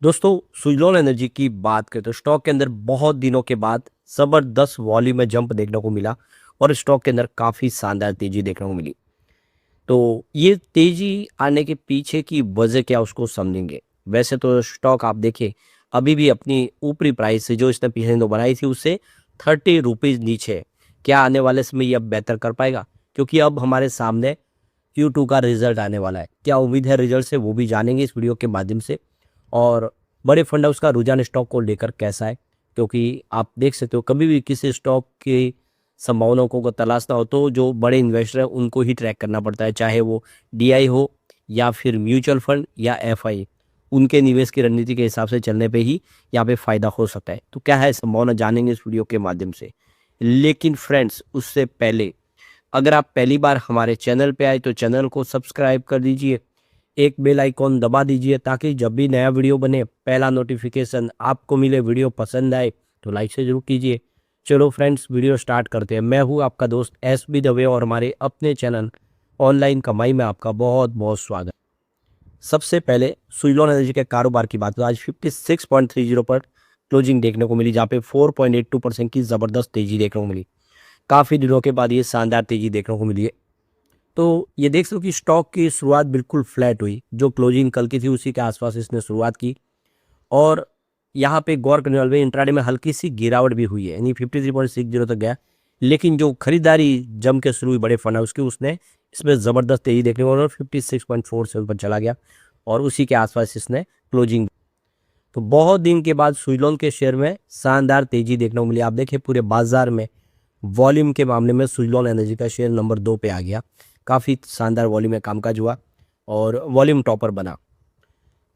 दोस्तों, सुज़लॉन एनर्जी की बात करें तो स्टॉक के अंदर बहुत दिनों के बाद ज़बरदस्त वॉल्यूम में जंप देखने को मिला और स्टॉक के अंदर काफ़ी शानदार तेज़ी देखने को मिली। तो ये तेज़ी आने के पीछे की वजह क्या उसको समझेंगे। वैसे तो स्टॉक आप देखिए अभी भी अपनी ऊपरी प्राइस से जो इसने पिछले दिनों बनाई थी उससे 30 रुपीज़ नीचे है। क्या आने वाले समय ये अब बेहतर कर पाएगा? क्योंकि अब हमारे सामने Q2 का रिजल्ट आने वाला है। क्या उम्मीद है रिजल्ट से वो भी जानेंगे इस वीडियो के माध्यम से। और बड़े फंड हाउस का रुझान स्टॉक को लेकर कैसा है, क्योंकि आप देख सकते हो कभी भी किसी स्टॉक की संभावनाओं को तलाशना हो तो जो बड़े इन्वेस्टर हैं उनको ही ट्रैक करना पड़ता है, चाहे वो DI हो या फिर म्यूचुअल फंड या FI। उनके निवेश की रणनीति के हिसाब से चलने पे ही यहाँ पे फ़ायदा हो सकता है। तो क्या है संभावना जानेंगे इस वीडियो के माध्यम से। लेकिन फ्रेंड्स उससे पहले अगर आप पहली बार हमारे चैनल पे आए तो चैनल को सब्सक्राइब कर दीजिए, एक बेल आइकॉन दबा दीजिए ताकि जब भी नया वीडियो बने पहला नोटिफिकेशन आपको मिले। वीडियो पसंद आए तो लाइक से जरूर कीजिए। चलो फ्रेंड्स वीडियो स्टार्ट करते हैं। मैं हूँ आपका दोस्त SB दवे और हमारे अपने चैनल ऑनलाइन कमाई में आपका बहुत बहुत स्वागत। सबसे पहले सुज़लॉन एनर्जी के कारोबार की बात तो आज 56.30 पर क्लोजिंग देखने को मिली, जहाँ पे 4.82% की ज़बरदस्त तेज़ी देखने को मिली। काफ़ी दिनों के बाद ये शानदार तेज़ी देखने को मिली है। तो ये देख सकते हो कि स्टॉक की शुरुआत बिल्कुल फ्लैट हुई, जो क्लोजिंग कल की थी उसी के आसपास इसने शुरुआत की। और यहाँ पे गौर करने वाले इंट्राडे में हल्की सी गिरावट भी हुई है, यानी 53.60 तक गया। लेकिन जो खरीदारी जम के शुरू हुई बड़े फंड हाउस की, उसने इसमें ज़बरदस्त तेज़ी देखने को मिली और 56.47 पर चला गया और उसी के आसपास इसने क्लोजिंग। तो बहुत दिन के बाद सुज़लॉन के शेयर में शानदार तेज़ी देखने को मिली। आप देखिए पूरे बाजार में वॉल्यूम के मामले में सुज़लॉन एनर्जी का शेयर नंबर 2 पे आ गया। काफ़ी शानदार वॉल्यूम में कामकाज हुआ और वॉल्यूम टॉपर बना।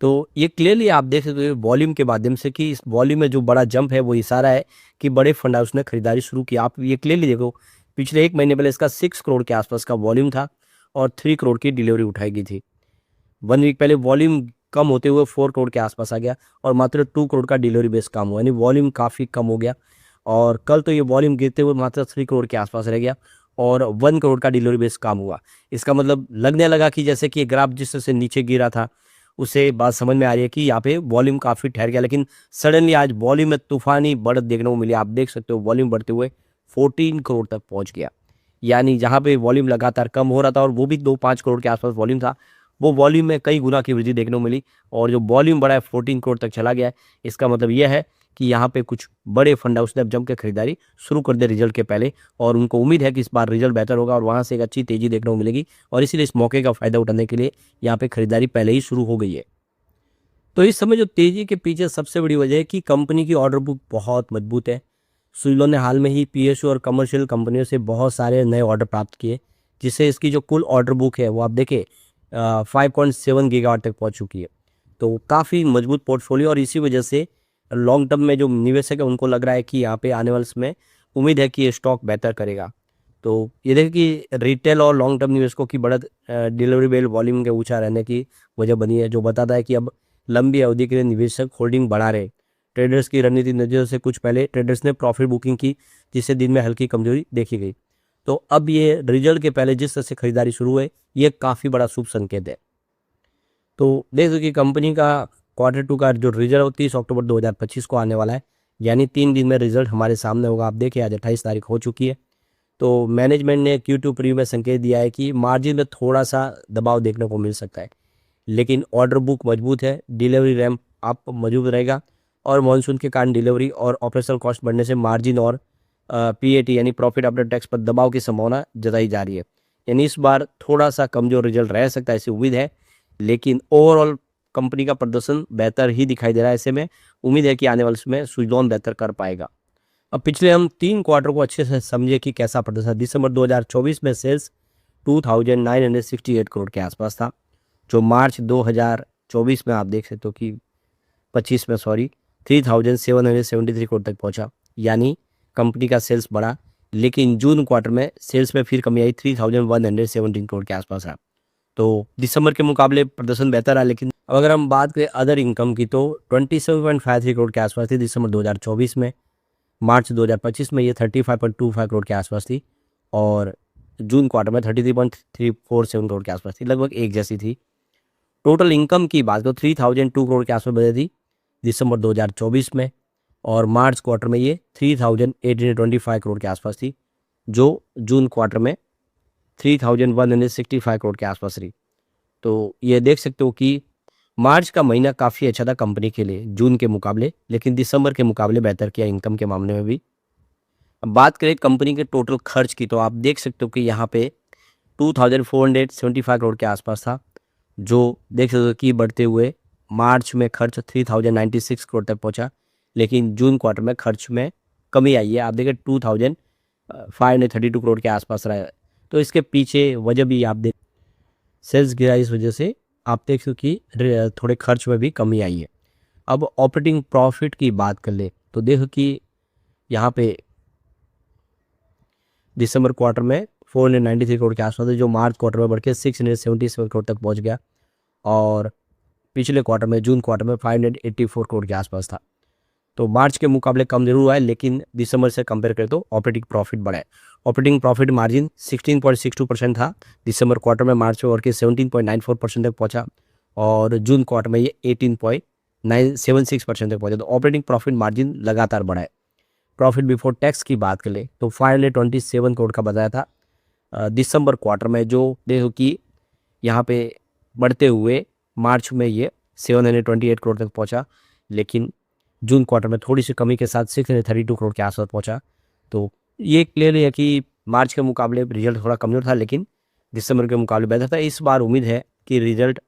तो ये क्लियरली आप देख सकते हो वॉल्यूम के माध्यम से कि इस वॉल्यूम में जो बड़ा जंप है वो इशारा है कि बड़े फंड हाउस ने खरीदारी शुरू की। आप ये क्लियरली देखो, पिछले 1 महीने पहले इसका 6 करोड़ के आसपास का वॉल्यूम था और 3 करोड़ की डिलीवरी उठाई गई थी। 1 वीक पहले वॉल्यूम कम होते हुए 4 करोड़ के आसपास आ गया और मात्र 2 करोड़ का डिलीवरी बेस काम हुआ, यानी वॉल्यूम काफ़ी कम हो गया। और कल तो ये वॉल्यूम गिरते हुए मात्र 3 करोड़ के आसपास रह गया और 1 करोड़ का डिलीवरी बेस काम हुआ। इसका मतलब लगने लगा कि जैसे कि ये ग्राफ जिस तरह से नीचे गिरा था, उससे बात समझ में आ रही है कि यहाँ पे वॉल्यूम काफ़ी ठहर गया। लेकिन सडनली आज वॉल्यूम में तूफानी बढ़त देखने को मिली। आप देख सकते हो वॉल्यूम बढ़ते हुए 14 करोड़ तक पहुँच गया। यानी जहाँ पे वॉल्यूम लगातार कम हो रहा था और वो भी 2-5 करोड़ के आसपास वॉल्यूम था, वो वॉल्यूम में कई गुना की वृद्धि देखने को मिली और जो वॉल्यूम बढ़ा है 14 करोड़ तक चला गया है। इसका मतलब यह है कि यहाँ पे कुछ बड़े फंड हाउस ने अब जम के खरीदारी शुरू कर दी रिजल्ट के पहले और उनको उम्मीद है कि इस बार रिजल्ट बेहतर होगा और वहाँ से एक अच्छी तेज़ी देखने को मिलेगी और इसीलिए इस मौके का फ़ायदा उठाने के लिए यहाँ पे खरीदारी पहले ही शुरू हो गई है। तो इस समय जो तेज़ी के पीछे सबसे बड़ी वजह है कि कंपनी की ऑर्डर बुक बहुत मजबूत है। सुज़लॉन ने हाल में ही PSU और कमर्शियल कंपनियों से बहुत सारे नए ऑर्डर प्राप्त किए, जिससे इसकी जो कुल ऑर्डर बुक है वो आप देखें 5.7 गीगावाट तक पहुंच चुकी है। तो काफ़ी मजबूत पोर्टफोलियो और इसी वजह से लॉन्ग टर्म में जो निवेशक है उनको लग रहा है कि यहाँ पे आने वाले समय उम्मीद है कि ये स्टॉक बेहतर करेगा। तो ये देखिए कि रिटेल और लॉन्ग टर्म निवेशकों की बढ़त डिलीवरी बेल वॉल्यूम के ऊंचा रहने की वजह बनी है, जो बताता है कि अब लंबी अवधि के लिए निवेशक होल्डिंग बढ़ा रहे। ट्रेडर्स की रणनीति नज़र से कुछ पहले ट्रेडर्स ने प्रॉफिट बुकिंग की, जिससे दिन में हल्की कमजोरी देखी गई। तो अब ये रिजल्ट के पहले जिस तरह से खरीदारी शुरू हुई, ये काफ़ी बड़ा शुभ संकेत है। तो देख दो कि कंपनी का Q2 का जो रिजल्ट 30 अक्टूबर 2025 को आने वाला है, यानी 3 दिन में रिजल्ट हमारे सामने होगा। आप देखिए आज 28 तारीख हो चुकी है। तो मैनेजमेंट ने Q2 प्रीव्यू में संकेत दिया है कि मार्जिन में थोड़ा सा दबाव देखने को मिल सकता है, लेकिन ऑर्डर बुक मजबूत है, डिलीवरी रैम्प अप मौजूद रहेगा और मॉनसून के कारण डिलीवरी और ऑपरेशनल कॉस्ट बढ़ने से मार्जिन और PAT यानी प्रॉफिट आफ्टर टैक्स पर दबाव की संभावना जताई जा रही है। यानी इस बार थोड़ा सा कमजोर रिजल्ट रह सकता है, ऐसी उम्मीद है। लेकिन ओवरऑल कंपनी का प्रदर्शन बेहतर ही दिखाई दे रहा है। ऐसे में उम्मीद है कि आने वाले समय सुज़लॉन बेहतर कर पाएगा। अब पिछले हम 3 क्वार्टर को अच्छे से समझे कि कैसा प्रदर्शन। दिसंबर 2024 में सेल्स 2968 करोड़ के आसपास था, जो मार्च 2024 में आप देख सकते हो कि 25 में 3773 करोड़ तक पहुंचा। यानी कंपनी का सेल्स बढ़ा, लेकिन जून क्वार्टर में सेल्स में फिर कमी आई, 3117 करोड़ के आसपास रहा। तो दिसंबर के मुकाबले प्रदर्शन बेहतर रहा। लेकिन अब अगर हम बात करें अदर इनकम की, तो 27.53 करोड़ के आसपास थी दिसंबर 2024 में। मार्च 2025 में ये 35.25 करोड़ के आसपास थी और जून क्वार्टर में 33.347 करोड़ के आसपास थी, लगभग एक जैसी थी। टोटल इनकम की बात करो 3002 करोड़ के आसपास बची थी, दिसंबर 2024 में, और मार्च क्वार्टर में ये 3,825 करोड़ के आसपास थी, जो जून क्वार्टर में 3,165 करोड़ के आसपास रही। तो ये देख सकते हो कि मार्च का महीना काफ़ी अच्छा था कंपनी के लिए जून के मुकाबले, लेकिन दिसंबर के मुकाबले बेहतर किया इनकम के मामले में भी। अब बात करें कंपनी के टोटल खर्च की, तो आप देख सकते हो कि यहाँ पे 2,475 करोड़ के आसपास था, जो देख सकते हो कि बढ़ते हुए मार्च में खर्च 3,096 करोड़ तक पहुंचा, लेकिन जून क्वार्टर में खर्च में कमी आई है। आप देखें 2,532 करोड़ के आसपास रहा है। तो इसके पीछे वजह भी आप देख, सेल्स गिरा, इस वजह से आप देख सकते हो कि थोड़े खर्च में भी कमी आई है। अब ऑपरेटिंग प्रॉफिट की बात कर ले तो देखो कि यहाँ पे दिसंबर क्वार्टर में 493 करोड़ के आसपास है, जो मार्च क्वार्टर में बढ़ के 677 करोड़ तक पहुंच गया, और पिछले क्वार्टर में जून क्वार्टर में 584 करोड़ के आसपास था। तो मार्च के मुकाबले कम जरूर हुआ है, लेकिन दिसंबर से कंपेयर करें तो ऑपरेटिंग प्रॉफिट बढ़ा है। ऑपरेटिंग प्रॉफिट मार्जिन 16.62% था दिसंबर क्वार्टर में, मार्च में बढ़ के 17.94% तक पहुंचा, और जून क्वार्टर में ये 18.976% तक पहुंचा। तो ऑपरेटिंग प्रॉफिट मार्जिन लगातार बढ़ा है। प्रॉफिट बिफोर टैक्स की बात कर ले तो 527 करोड़ का बताया था दिसंबर क्वार्टर में, जो देखो कि यहाँ पे बढ़ते हुए मार्च में ये 728 करोड़ तक पहुंचा, लेकिन जून क्वार्टर में थोड़ी सी कमी के साथ 632 करोड़ के आसपास पहुंचा। तो ये क्लियर है कि मार्च के मुकाबले रिजल्ट थोड़ा कमजोर था, लेकिन दिसंबर के मुकाबले बेहतर था। इस बार उम्मीद है कि रिजल्ट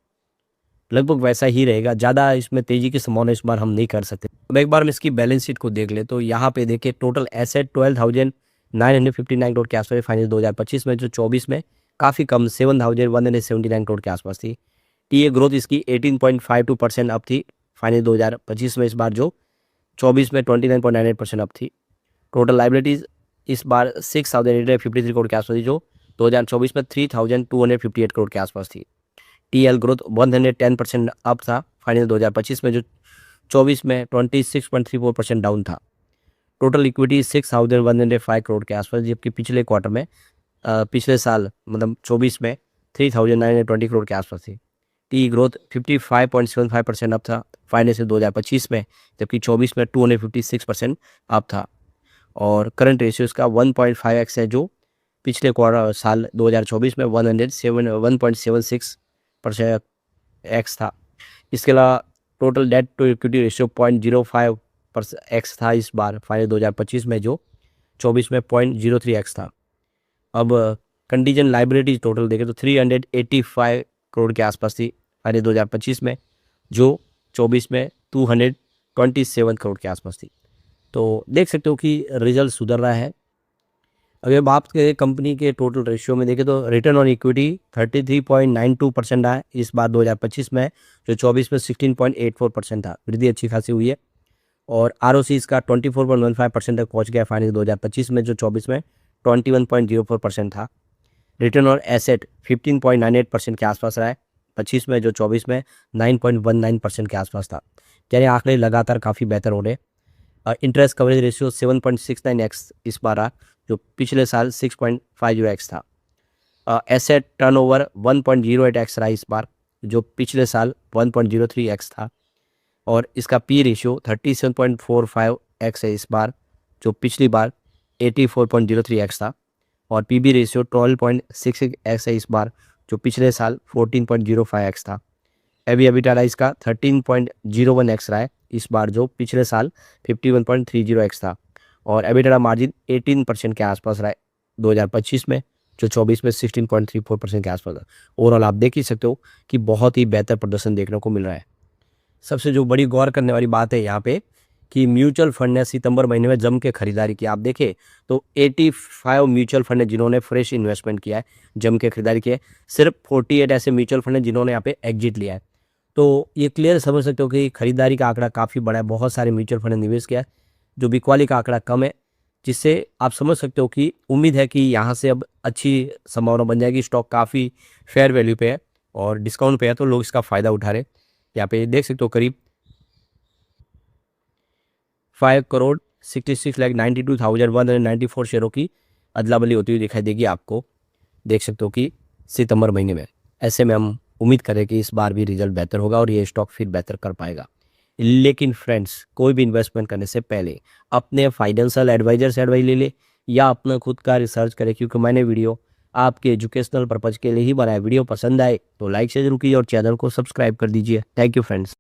लगभग वैसा ही रहेगा, ज़्यादा इसमें तेज़ी की संभावना इस बार हम नहीं कर सकते। अब एक बार हम इसकी बैलेंस शीट को देख ले तो यहाँ पे देखिए टोटल एसेट 12,959 करोड़ के आसपास फाइनेंस 2025 में, जो 24 में काफ़ी कम 7,179 करोड़ के आसपास थी। टीए ग्रोथ इसकी 18.52% अप थी फाइनेंस 2025 में, इस बार जो 24 में 29.98% अप थी। टोटल लाइबिलिटीज़ इस बार 6,853 करोड़ के आसपास थी, जो 2024 में 3,258 करोड़ के आसपास थी। टीएल ग्रोथ 110% अप था फाइनेंस 2025 में, जो 24 में 26.34% डाउन था। टोटल इक्विटी 6,105 करोड़ के आसपास, जबकि पिछले क्वार्टर में पिछले साल मतलब 24 में 3,920 करोड़ के आसपास थी। टी ग्रोथ 55.75% अप था फाइनेंस 2025 में, जबकि 24 में 256% अप था। और करंट रेशियोज का 1.5x है, जो पिछले क्वार्टर साल 2024 में 1.76% एक्स था। इसके अलावा total debt to equity ratio 0.05x था इस बार फाइनेंस 2025 में, जो 24 में 0.03x था। अब कंटीजेंट लाइबिलिटीज टोटल देखें तो 385 करोड़ के आसपास थी फाइनेंस 2025 में, जो 24 में 227 करोड़ के आसपास थी। तो देख सकते हो कि रिजल्ट सुधर रहा है। अगर बात करें कंपनी के टोटल रेशियो में देखें तो रिटर्न ऑन इक्विटी 33.92% आया इस बार 2025 में, जो 24 में 16.84% था। वृद्धि अच्छी खासी हुई है। और आरओसी इसका 24.15% तक पहुंच गया फाइनेंस 2025 में, जो 24 में 21.04% था। रिटर्न ऑन एसेट 15.98% के आसपास रहा है 25 में, जो 24 में 9.19% के आसपास था। यानी आंकड़े लगातार काफ़ी बेहतर हो रहे। इंटरेस्ट कवरेज रेशियो 7.69x इस बार रहा, जो पिछले साल 6.50x था। एसेट टर्नओवर 1.08x रहा इस बार, जो पिछले साल 1.03x था। और इसका पी रेशियो 37.45x है इस बार, जो पिछली बार 84.03x था। और पीबी रेशियो 12.66x है इस बार, जो पिछले साल 14.05x था। एबिटा इसका 13.01x रहा है इस बार, जो पिछले साल 51.30x था। और एबिटा मार्जिन 18% के आसपास रहा है 2025 में, जो 24 में 16.34% के आसपास था। ओवरऑल आप देख ही सकते हो कि बहुत ही बेहतर प्रदर्शन देखने को मिल रहा है। सबसे जो बड़ी गौर करने वाली बात है यहाँ पे कि म्यूचुअल फंड ने सितंबर महीने में जम के खरीदारी की। आप देखें तो 85 म्यूचुअल फंड है जिन्होंने फ्रेश इन्वेस्टमेंट किया है, जम के खरीदारी की है। सिर्फ 48 ऐसे म्यूचुअल फंड है जिन्होंने यहाँ पे एग्जिट लिया है। तो ये क्लियर समझ सकते हो कि खरीदारी का आंकड़ा काफ़ी बड़ा है। बहुत सारे म्यूचुअल फंड ने निवेश किया है, जो बिकवाली का आंकड़ा कम है, जिससे आप समझ सकते हो कि उम्मीद है कि यहाँ से अब अच्छी संभावना बन जाएगी। स्टॉक काफ़ी फेयर वैल्यू पे है और डिस्काउंट पे है, तो लोग इसका फ़ायदा उठा रहे। यहाँ पे देख सकते हो करीब 5,66,92,194 शेयरों की अदला बदली होती हुई दिखाई देगी आपको, देख सकते हो कि सितंबर महीने में। ऐसे में हम उम्मीद करें कि इस बार भी रिजल्ट बेहतर होगा और ये स्टॉक फिर बेहतर कर पाएगा। लेकिन फ्रेंड्स, कोई भी इन्वेस्टमेंट करने से पहले अपने फाइनेंशियल एडवाइजर से एडवाइस ले ले या अपना खुद का रिसर्च करें, क्योंकि मैंने वीडियो आपके एजुकेशनल पर्पज़ के लिए ही बनाया। वीडियो पसंद आए तो लाइक से ज़रूर कीजिए और चैनल को सब्सक्राइब कर दीजिए। Thank you friends.